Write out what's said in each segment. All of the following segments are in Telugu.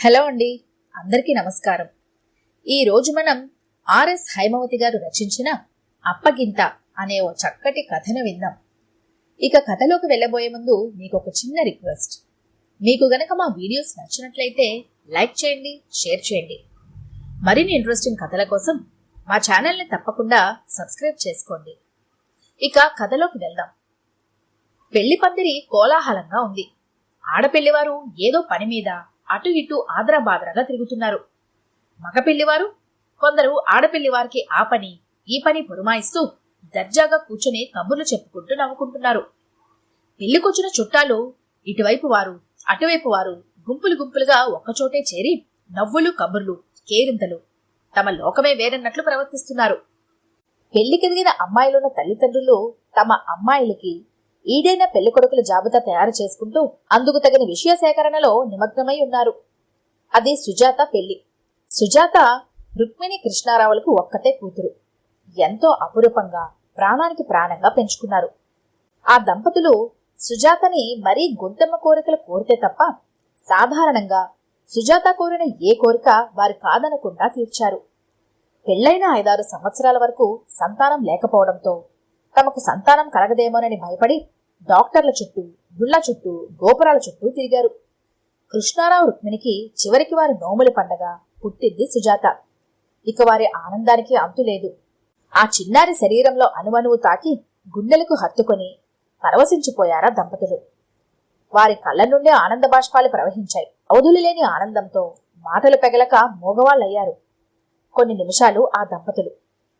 హలో అండి, అందరికీ నమస్కారం. ఈరోజు మనం ఆర్ఎస్ హైమవతి గారు రచించిన అప్పగింత అనే ఓ చక్కటి కథను విందాం. ఇక కథలోకి వెళ్ళబోయే ముందు మీకు ఒక చిన్న రిక్వెస్ట్. మీకు గనక మా వీడియోస్ నచ్చినట్లయితే లైక్ చేయండి, షేర్ చేయండి. మరిన్ని ఇంట్రెస్టింగ్ కథల కోసం మా ఛానల్ని తప్పకుండా సబ్స్క్రైబ్ చేసుకోండి. ఇక కథలోకి వెళ్దాం. పెళ్లి పందిరి కోలాహలంగా ఉంది. ఆడపెళ్లివారు ఏదో పని మీద అటు ఇటు ఆదరాబాదరాగా తిరుగుతున్నారు. మగ పెళ్లివారు కొందరు ఆడపెళ్లివారికి ఆ పని ఈ పని పురమాయిస్తూ దర్జాగా కూర్చుని కబుర్లు చెప్పుకుంటూ నవ్వుకుంటున్నారు. పెళ్లికొచ్చిన చుట్టాలు ఇటువైపు వారు అటువైపు వారు గుంపులు గుంపులుగా ఒక్కచోటే చేరి నవ్వులు కబుర్లు కేరింతలు తమ లోకమే వేరన్నట్లు ప్రవర్తిస్తున్నారు. పెళ్లికెదిగిన అమ్మాయిలున్న తల్లిదండ్రులు తమ అమ్మాయిలకి ఈడైన పెళ్లికొడుకుల జాబితా తయారు చేసుకుంటూ అందుకు తగిన విషయ సేకరణలో నిమగ్నమై ఉన్నారు. అది సుజాత పెళ్లి. సుజాత రుక్మిణి కృష్ణారావులకు ఒక్కతే కూతురు. ఎంతో అపురూపంగా ప్రాణానికి ప్రాణంగా పెంచుకున్నారు. ఆ దంపతులు సుజాతని మరీ గొంతెమ్మ కోరికలు కోరితే తప్ప సాధారణంగా సుజాత కోరిన ఏ కోరిక వారు కాదనకుండా తీర్చారు. పెళ్లైన 5-6 సంవత్సరాల వరకు సంతానం లేకపోవడంతో తమకు సంతానం కలగదేమోనని భయపడి డాక్టర్ల చుట్టూ, గుళ్ల చుట్టూ, గోపురాల చుట్టూ తిరిగారు. కృష్ణారావు రుక్మిణికి చివరికి వారి నోముల పండగ పుట్టింది సుజాత. ఇక వారి ఆనందానికి అంతులేదు. ఆ చిన్నారి శరీరంలో అణువణువు తాకి గుండెలకు హత్తుకొని పరవశించిపోయారా దంపతులు. వారి కళ్ళ నుండి ఆనంద బాష్పాలు ప్రవహించాయి. అవధులు లేని ఆనందంతో మాటలు పెగలక మూగవాళ్లయ్యారు. కొన్ని నిమిషాలు ఆ దంపతులు.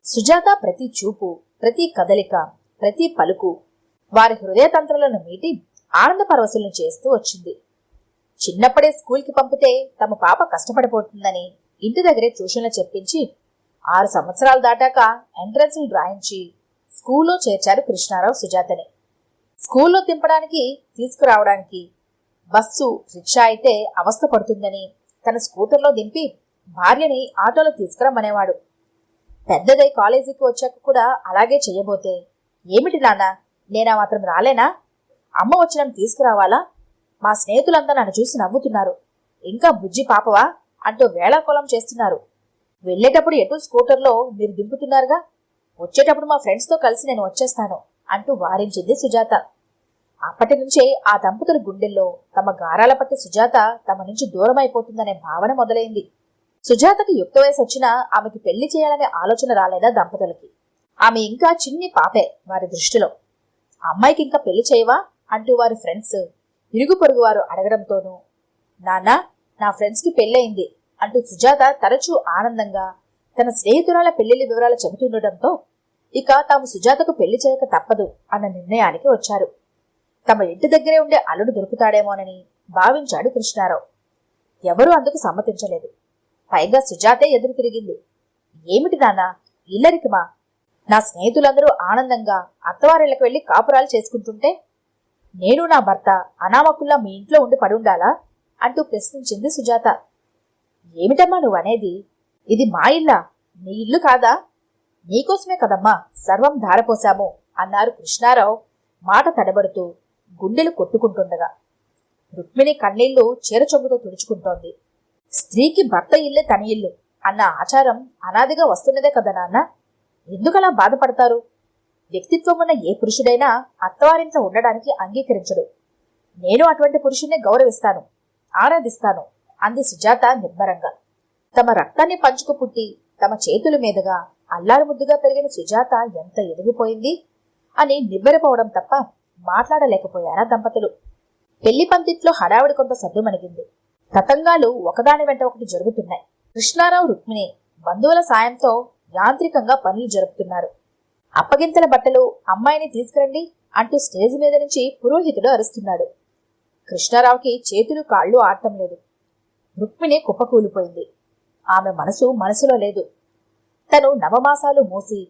సుజాత ప్రతి చూపు, ప్రతి కదలిక, ప్రతి పలుకు వారి హృదయతంత్రులను మీటి ఆనంద పరవశులను చేస్తూ వచ్చింది. చిన్నప్పుడే స్కూల్కి పంపితే తమ పాప కష్టపడిపోతుందని ఇంటి దగ్గరే ట్యూషన్లు చెప్పించి 6 సంవత్సరాలు దాటాక ఎంట్రన్స్లు రాయించి స్కూల్లో చేర్చారు కృష్ణారావు సుజాతని. స్కూల్లో దింపడానికి తీసుకురావడానికి బస్సు, రిక్షా అయితే అవస్థ పడుతుందని తన స్కూటర్లో దింపి భార్యని ఆటోలో తీసుకురమ్మనేవాడు. పెద్దదై కాలేజీకి వచ్చాక కూడా అలాగే చెయ్యబోతే, ఏమిటి నాన్న నేనా మాత్రం రాలేనా? అమ్మ వచ్చిన తీసుకురావాలా? మా స్నేహితులంతా నన్ను చూసి నవ్వుతున్నారు. ఇంకా బుజ్జి పాపవా అంటూ వేళాకోళం చేస్తున్నారు. వెళ్లేటప్పుడు ఎటు స్కూటర్లో మీరు దింపుతున్నారుగా, వచ్చేటప్పుడు మా ఫ్రెండ్స్తో కలిసి నేను వచ్చేస్తాను అంటూ వారించింది సుజాత. అప్పటి నుంచే ఆ దంపతుల గుండెల్లో తమ గారాల పట్టి సుజాత తమ నుంచి దూరం అయిపోతుందనే భావన మొదలైంది. సుజాతకి యుక్త వయసు వచ్చినా ఆమెకి పెళ్లి చేయాలనే ఆలోచన రాలేదా దంపతులకి. ఆమె ఇంకా చిన్ని పాపే వారి దృష్టిలో. అమ్మాయికి ఇంకా పెళ్లి చేయవా అంటూ వారి ఫ్రెండ్స్, ఇరుగు పొరుగు వారు అడగడంతోనూ, నాన్నా నా ఫ్రెండ్స్కి పెళ్ళయింది అంటూ సుజాత తరచూ ఆనందంగా తన స్నేహితురాల పెళ్లిళ్ళ వివరాలు చెబుతుండటంతో ఇక తాము సుజాతకు పెళ్లి చేయక తప్పదు అన్న నిర్ణయానికి వచ్చారు. తమ ఇంటి దగ్గరే ఉండే అల్లుడు దొరుకుతాడేమోనని భావించాడు కృష్ణారావు. ఎవరూ అందుకు సమ్మతించలేదు. పైగా సుజాతే ఎదురు తిరిగింది. ఏమిటి నాన్న ఇల్లరికమా? నా స్నేహితులందరూ ఆనందంగా అత్తవారిళ్లకు వెళ్లి కాపురాలు చేసుకుంటుంటే నేను నా భర్త అనామకుల్లా మీ ఇంట్లో ఉండి పడుండాలా అంటూ ప్రశ్నించింది సుజాత. ఏమిటమ్మా నువ్వనేది? ఇది మా ఇల్లా, నీ ఇల్లు కాదా? నీకోసమే కదమ్మా సర్వం ధారపోశాము అన్నారు కృష్ణారావు మాట తడబడుతూ గుండెలు కొట్టుకుంటుండగా. రుక్మిణి కన్నీళ్లు చీరచొంగుతో తుడుచుకుంటోంది. స్త్రీకి భర్త ఇల్లే తన ఇల్లు అన్న ఆచారం అనాదిగా వస్తున్నదే కదా నాన్న, ఎందుకలా బాధపడతారు? వ్యక్తిత్వం ఉన్న ఏ పురుషుడైనా అత్తవారింట్లో ఉండడానికి అంగీకరించడు. నేను అటువంటి పురుషుణ్ణి గౌరవిస్తాను, ఆరాధిస్తాను అంది సుజాత నిబ్బరంగా. తమ రక్తాన్ని పంచుకు పుట్టి తమ చేతుల మీదుగా అల్లారు ముద్దుగా పెరిగిన సుజాత ఎంత ఎదిగిపోయింది అని నివ్వెరపోవడం తప్ప మాట్లాడలేకపోయారా దంపతులు. పెళ్లి పందిట్లో హడావిడి కొంత సద్దుమణిగింది. తతంగాలు ఒకదాని వెంట ఒకటి జరుగుతున్నాయి. కృష్ణారావు రుక్మిణి బంధువుల సాయంతో యాంత్రికంగా పనులు జరుపుతున్నారు. అప్పగింతల బట్టలు అమ్మాయిని తీసుకురండి అంటూ స్టేజ్ మీద నుంచి పురోహితుడు అరుస్తున్నాడు. కృష్ణారావుకి చేతులు కాళ్ళు ఆడటం లేదు. రుక్మిణి కుప్పకూలిపోయింది. ఆమె మనసులో లేదు. తను నవమాసాలు మోసి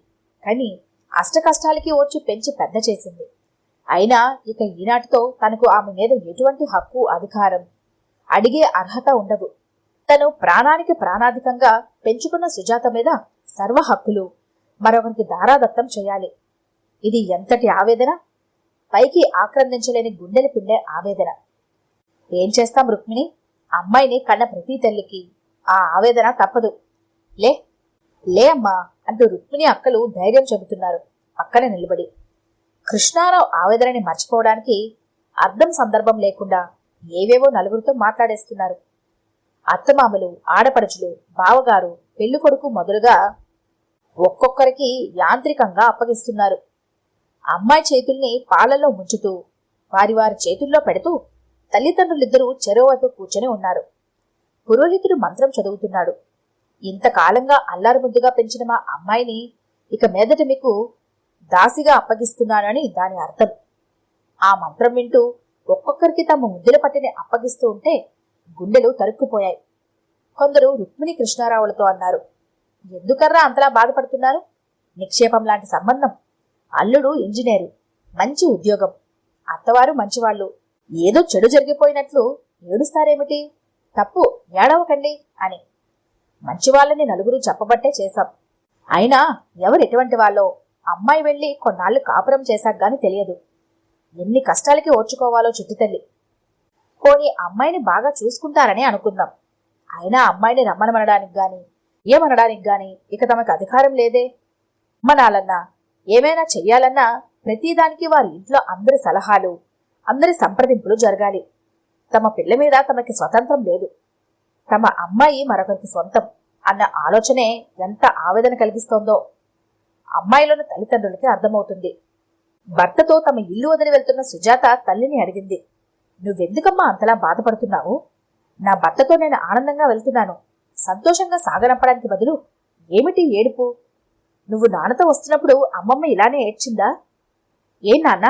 కని అష్టకష్టాలకి ఓర్చి పెంచి పెద్ద చేసింది. అయినా ఇక ఈనాటితో తనకు ఆమె మీద ఎటువంటి హక్కు, అధికారం, అడిగే అర్హత ఉండవు. తను ప్రాణానికి ప్రాణాధికంగా పెంచుకున్న సుజాత మీద సర్వ హక్కులు మరొకరికి దారాదత్తం చేయాలి. ఇది ఎంతటి ఆవేదన! పైకి ఆక్రందించలేని గుండెలు పిండే ఆవేదన. ఏం చేస్తాం రుక్మిణి, అమ్మాయిని కన్న ప్రతి తల్లికి ఆ ఆవేదన తప్పదు. లే లే అమ్మా అంటూ రుక్మిణి అక్కలు ధైర్యం చెబుతున్నారు పక్కన నిలబడి. కృష్ణారావు ఆవేదనని మర్చిపోవడానికి అర్థం సందర్భం లేకుండా ఏవేవో నలుగురితో మాట్లాడేస్తున్నారు. అత్తమామలు, ఆడపడుచులు, బావగారు, పెళ్లికొడుకు మొదలుగా ఒక్కొక్కరికి యాంత్రికంగా అప్పగిస్తున్నారు. అమ్మాయి చేతుల్ని పాలల్లో ముంచుతూ వారి వారి చేతుల్లో పెడుతూ తల్లిదండ్రులిద్దరూ చెరోవైపు కూర్చొని ఉన్నారు. పురోహితుడు మంత్రం చదువుతున్నాడు. ఇంతకాలంగా అల్లారుముద్దుగా పెంచిన మా అమ్మాయిని ఇక మీదట మీకు దాసిగా అప్పగిస్తున్నానని దాని అర్థం. ఆ మంత్రం వింటూ ఒక్కొక్కరికి తమ ముద్దుల పట్టిని అప్పగిస్తూ ఉంటే గుండెలు తరుక్కుపోయాయి. కొందరు రుక్మిణి కృష్ణారావులతో అన్నారు, ఎందుకర్రా అంతలా బాధపడుతున్నారు? నిక్షేపం లాంటి సంబంధం. అల్లుడు ఇంజనీరు, మంచి ఉద్యోగం, అత్తవారు మంచివాళ్లు. ఏదో చెడు జరిగిపోయినట్లు ఏడుస్తారేమిటి? తప్పు, ఏడవకండి అని మంచివాళ్ళని నలుగురు చెప్పబట్టే చేశాం. అయినా ఎవరు ఎటువంటి వాళ్ళో అమ్మాయి వెళ్ళి కొన్నాళ్లు కాపురం చేశాక గాని తెలియదు. ఎన్ని కష్టాలకి ఓర్చుకోవాలో చుట్టితల్లి. పోనీ అమ్మాయిని బాగా చూసుకుంటారని అనుకుందాం. అయినా అమ్మాయిని రమ్మనమనడానికి గాని ఏమనడానికి గాని ఇక తమకు అధికారం లేదే. మనాలన్నా ఏమైనా చెయ్యాలన్నా ప్రతిదానికి వారి ఇంట్లో అందరి సలహాలు, అందరి సంప్రదింపులు జరగాలి. తమ పిల్ల మీద తమకి స్వతంత్రం లేదు. తమ అమ్మాయి మరొకరికి సొంతం అన్న ఆలోచనే ఎంత ఆవేదన కలిగిస్తోందో అమ్మాయిలోని తల్లిదండ్రులకి అర్థమవుతుంది. భర్తతో తమ ఇల్లు వదిలి వెళ్తున్న సుజాత తల్లిని అడిగింది, నువ్వెందుకమ్మా అంతలా బాధపడుతున్నావు? నా భర్తతో నేను ఆనందంగా వెళ్తున్నాను. సంతోషంగా సాగనంపడానికి బదులు ఏమిటి ఏడుపు? నువ్వు నాన్నతో వస్తున్నప్పుడు అమ్మమ్మ ఇలానే ఏడ్చిందా? ఏ నాన్న,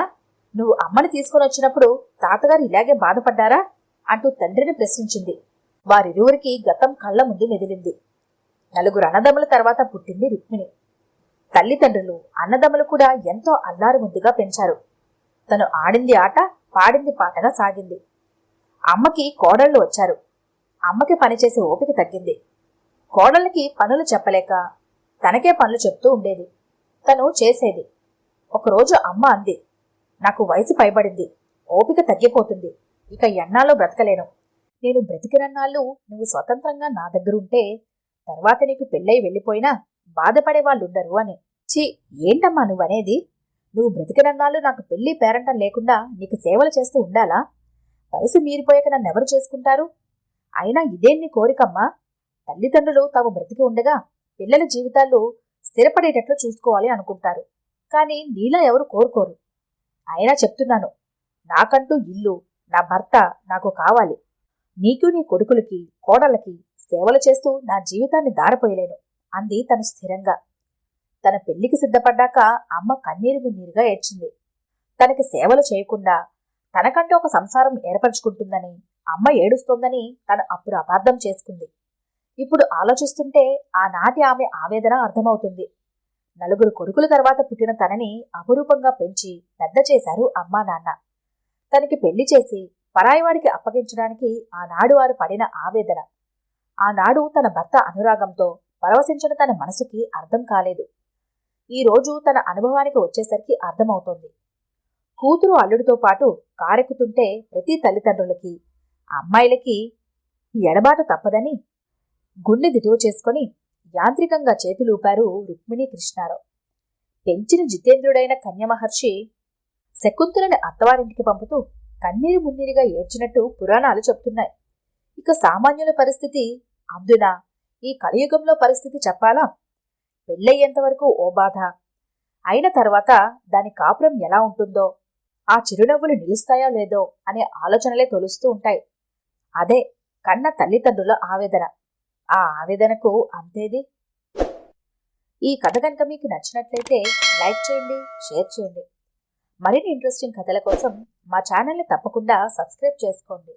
నువ్వు అమ్మని తీసుకొని వచ్చినప్పుడు తాతగారు ఇలాగే బాధపడ్డారా అంటూ తండ్రిని ప్రశ్నించింది. వారిరువురికి గతం కళ్ల ముందు మెదిలింది. నలుగురు అన్నదమ్ముల తర్వాత పుట్టింది రుక్మిణి. తల్లిదండ్రులు, అన్నదమ్ములు కూడా ఎంతో అల్లారు ముద్దుగా పెంచారు. తను ఆడింది ఆట, పాడింది పాటగా సాగింది. అమ్మకి కోడళ్లు వచ్చారు. అమ్మకి పనిచేసే ఓపిక తగ్గింది. కోడళ్ళకి పనులు చెప్పలేక తనకే పనులు చెప్తూ ఉండేది. తను చేసేది. ఒకరోజు అమ్మ అంది, నాకు వయసు పైబడింది, ఓపిక తగ్గిపోతుంది, ఇక ఎన్నాళ్ళో బ్రతకలేను. నేను బ్రతికినన్నాళ్ళు నువ్వు స్వతంత్రంగా నా దగ్గరుంటే తర్వాత నీకు పెళ్ళై వెళ్ళిపోయినా బాధపడే వాళ్ళుండరు అని. ఛీ, ఏంటమ్మా నువ్వనేది? నువ్వు బ్రతికినన్నాళ్ళు నాకు పెళ్లి పేరంటం లేకుండా నీకు సేవలు చేస్తూ ఉండాలా? వయసు మీరిపోయాక నన్నెవరు చేసుకుంటారు? అయినా ఇదేం నీ కోరికమ్మా? తల్లిదండ్రులు తాము బ్రతికి ఉండగా పిల్లల జీవితాలు స్థిరపడేటట్లు చూసుకోవాలి అనుకుంటారు. కానీ నీలా ఎవరు కోరుకోరు. అయినా చెప్తున్నాను, నాకంటూ ఇల్లు, నా భర్త నాకు కావాలి. నీకు నీ కొడుకులకి, కోడళ్ళకి సేవలు చేస్తూ నా జీవితాన్ని దారపోయలేను అంది తను స్థిరంగా. తన పెళ్లికి సిద్ధపడ్డాక అమ్మ కన్నీరు మున్నీరుగా ఏడ్చింది. తనకి సేవలు చేయకుండా తనకంటే ఒక సంసారం ఏర్పరచుకుంటుందని అమ్మ ఏడుస్తోందని తను అప్పుడు అపార్థం చేసుకుంది. ఇప్పుడు ఆలోచిస్తుంటే ఆనాటి ఆమె ఆవేదన అర్థమవుతుంది. నలుగురు కొడుకుల తర్వాత పుట్టిన తనని అపురూపంగా పెంచి పెద్ద చేశారు అమ్మా నాన్న. తనకి పెళ్లి చేసి పరాయివాడికి అప్పగించడానికి ఆనాడు వారు పడిన ఆవేదన, ఆనాడు తన భర్త అనురాగంతో పరవశించిన తన మనసుకి అర్థం కాలేదు. ఈరోజు తన అనుభవానికి వచ్చేసరికి అర్థమవుతోంది. కూతురు అల్లుడితో పాటు కారెక్కుతుంటే ప్రతి తల్లిదండ్రులకి, అమ్మాయిలకి ఎడబాటు తప్పదని గుండె దిటువ చేసుకుని యాంత్రికంగా చేతులూపారు రుక్మిణి కృష్ణారావు. పెంచిన జితేంద్రుడైన కన్యమహర్షి శకుంతలని అత్తవారింటికి పంపుతూ కన్నీరు మున్నీరుగా ఏడ్చినట్టు పురాణాలు చెప్తున్నాయి. ఇక సామాన్యుల పరిస్థితి, అందున ఈ కలియుగంలో పరిస్థితి చెప్పాలా? పెళ్ళయ్యేంతవరకు ఓ బాధ, అయిన తర్వాత దాని కాపురం ఎలా ఉంటుందో, ఆ చిరునవ్వులు నిలుస్తాయో లేదో అనే ఆలోచనలే తొలుస్తూ ఉంటాయి. అదే కన్న తల్లిదండ్రుల ఆవేదన. ఆ ఆవేదనకు అంతేది. ఈ కథ కనుక మీకు నచ్చినట్లయితే లైక్ చేయండి, షేర్ చేయండి. మరిన్ని ఇంట్రెస్టింగ్ కథల కోసం మా ఛానల్ని తప్పకుండా సబ్స్క్రైబ్ చేసుకోండి.